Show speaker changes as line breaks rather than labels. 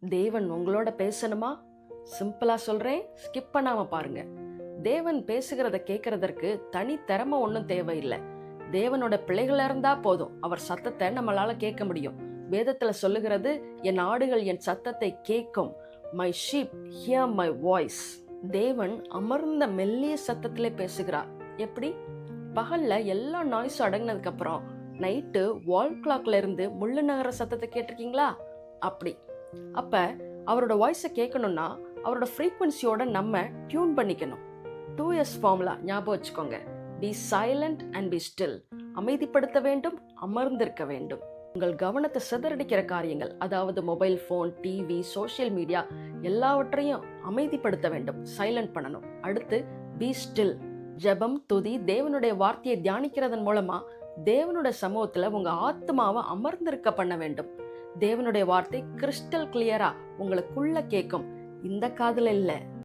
தேவன் உங்களோட பேசணுமா? சிம்பிளா சொல்றேன், ஸ்கிப் பண்ணாம பாருங்க. தேவன் பேசுகிறத கேட்கறதற்கு தனி திறமை ஒன்றும் தேவையில்லை. தேவனோட பிள்ளைகளா இருந்தா போதும், அவர் சத்தத்தை நம்மளால கேட்க முடியும். வேதத்துல சொல்லுகிறது, என் ஆடுகள் என் சத்தத்தை கேட்கும். My sheep here my voice. தேவன் அமர்ந்த மெல்லிய சத்தத்திலே பேசுகிறார். எப்படி? பகல்ல எல்லா நாய்ஸும் அடங்கினதுக்கு அப்புறம் நைட்டு வால் கிளாக்ல இருந்து முள்ளு நகர சத்தத்தை கேட்டிருக்கீங்களா? அப்படி. அப்ப அவரோட வாய்ஸை கேட்கணும்னா அவரோட ஃப்ரீக்வன்சியோட நம்ம டியூன் பண்ணிக்கணும். 2S ஃபார்முலா ஞாபகம் வச்சுக்கோங்க. Be silent and be still. அமைதிப்படுத்த வேண்டும், அமர்ந்திருக்க வேண்டும். உங்கள் கவனத்தை சிதறடிக்கிற காரியங்கள், அதாவது mobile phone, TV, social media எல்லாவற்றையும் அமைதிப்படுத்த வேண்டும், சைலண்ட் பண்ணணும். அடுத்து பி ஸ்டில். ஜெபம், துதி, தேவனுடைய வார்த்தையை தியானிக்கிறதன் மூலமா தேவனுடைய சமூகத்துல உங்க ஆத்மாவை அமர்ந்திருக்க பண்ண வேண்டும். தேவனுடைய வார்த்தை கிறிஸ்டல் கிளியரா உங்களுக்குள்ள கேட்கும். இந்த காதுல இல்ல,